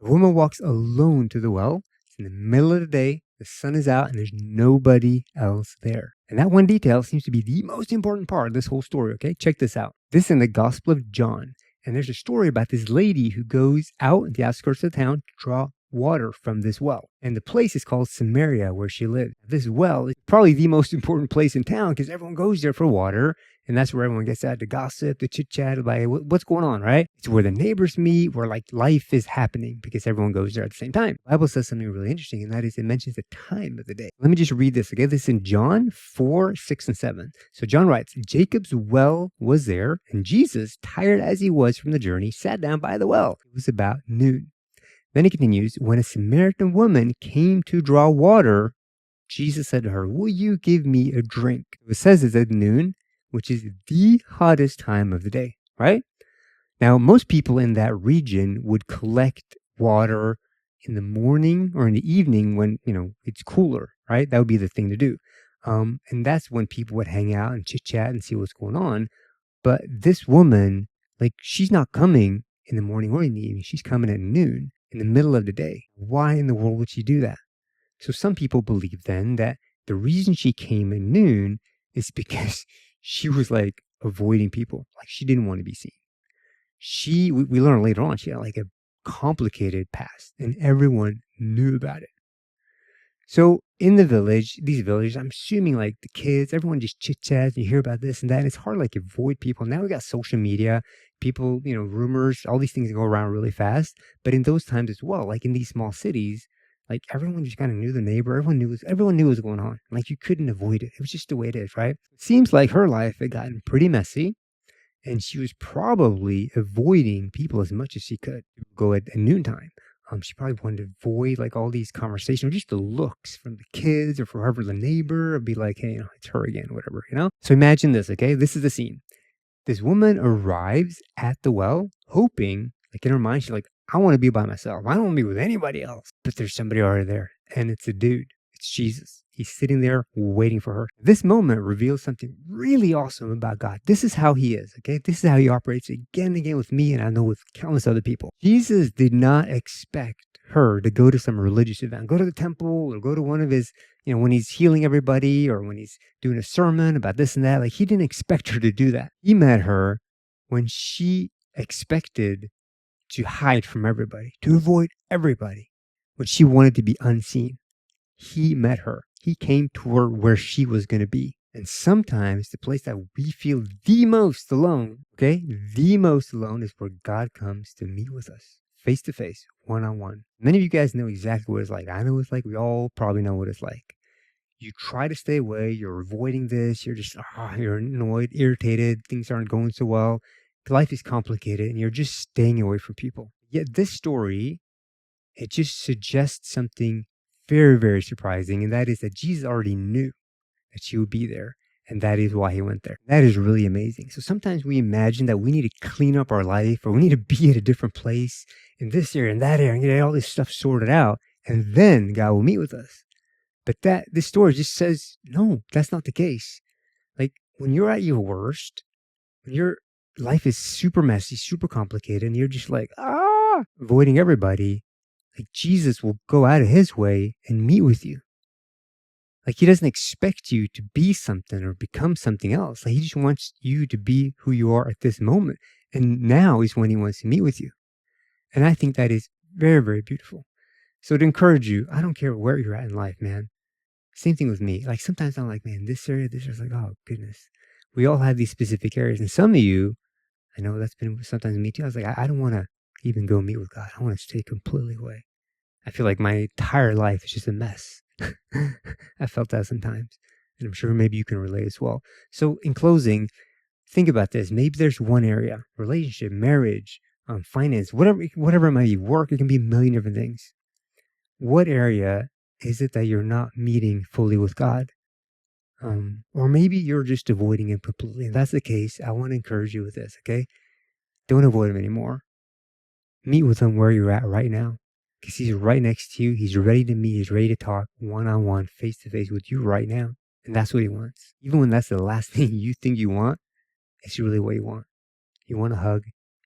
The woman walks alone to the well. It's in the middle of the day. The sun is out and there's nobody else there. And that one detail seems to be the most important part of this whole story, okay? Check this out. This is in the Gospel of John. And there's a story about this lady who goes out in the outskirts of the town to draw water from this well. And the place is called Samaria, where she lived. This well is probably the most important place in town because everyone goes there for water. And that's where everyone gets out to gossip, to chit chat about what's going on, right? It's where the neighbors meet, where like life is happening because everyone goes there at the same time. The Bible says something really interesting, and that is it mentions the time of the day. Let me just read this, okay? This is in John 4, 6, and 7. So John writes, Jacob's well was there, and Jesus, tired as he was from the journey, sat down by the well. It was about noon. Then he continues, when a Samaritan woman came to draw water, Jesus said to her, will you give me a drink? It says it's at noon, which is the hottest time of the day, right? Now, most people in that region would collect water in the morning or in the evening when, it's cooler, right? That would be the thing to do. And that's when people would hang out and chit chat and see what's going on. But this woman, she's not coming in the morning or in the evening. She's coming at noon in the middle of the day. Why in the world would she do that? So some people believe then that the reason she came at noon is because she was avoiding people. She didn't want to be seen. We learned later on, she had a complicated past and everyone knew about it. So in the village, these villages, I'm assuming the kids, everyone just chit chats, you hear about this and that. And it's hard to avoid people. Now we got social media, people, rumors, all these things go around really fast. But in those times as well, in these small cities, everyone just kind of knew the neighbor. Everyone knew what was going on. You couldn't avoid it. It was just the way it is, right? It seems like her life had gotten pretty messy, and she was probably avoiding people as much as she could. Go at noontime. She probably wanted to avoid all these conversations, or just the looks from the kids or from whoever the neighbor, or be hey, it's her again, whatever, So imagine this, okay? This is the scene. This woman arrives at the well, hoping, in her mind, she's I want to be by myself. I don't want to be with anybody else. But there's somebody already there, and it's a dude. It's Jesus. He's sitting there waiting for her. This moment reveals something really awesome about God. This is how he is, okay? This is how he operates again and again with me, and I know with countless other people. Jesus did not expect her to go to some religious event, go to the temple, or go to one of his, when he's healing everybody, or when he's doing a sermon about this and that. He didn't expect her to do that. He met her when she expected to hide from everybody, to avoid everybody, when she wanted to be unseen. He met her. He came to her where she was going to be. And sometimes the place that we feel the most alone, okay, the most alone is where God comes to meet with us, face to face, one-on-one. Many of you guys know exactly what it's like. I know what it's like. We all probably know what it's like. You try to stay away. You're avoiding this. You're just, you're annoyed, irritated. Things aren't going so well. Life is complicated and you're just staying away from people. Yet this story, it just suggests something very, very surprising. And that is that Jesus already knew that she would be there. And that is why he went there. That is really amazing. So sometimes we imagine that we need to clean up our life, or we need to be at a different place in this area and that area and get all this stuff sorted out. And then God will meet with us. But this story just says, no, that's not the case. When you're at your worst, when your life is super messy, super complicated, and you're just avoiding everybody, Jesus will go out of his way and meet with you. He doesn't expect you to be something or become something else. He just wants you to be who you are at this moment. And now is when he wants to meet with you. And I think that is very, very beautiful. So to encourage you, I don't care where you're at in life, man. Same thing with me. Sometimes I'm man, this area, oh goodness. We all have these specific areas. And some of you, I know that's been sometimes me too. I was I don't want to even go meet with God. I want to stay completely away. I feel like my entire life is just a mess. I felt that sometimes. And I'm sure maybe you can relate as well. So in closing, think about this. Maybe there's one area, relationship, marriage, finance, whatever it might be, work. It can be a million different things. What area is it that you're not meeting fully with God? Or maybe you're just avoiding him completely. If that's the case, I want to encourage you with this, okay? Don't avoid him anymore. Meet with him where you're at right now. Because he's right next to you. He's ready to meet. He's ready to talk one-on-one, face-to-face with you right now. And that's what he wants. Even when that's the last thing you think you want, it's really what you want. You want a hug.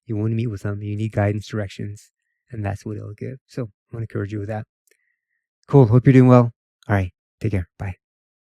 You want to meet with him. You need guidance, directions. and that's what it'll give. So I want to encourage you with that. Cool. Hope you're doing well. All right. Take care. Bye.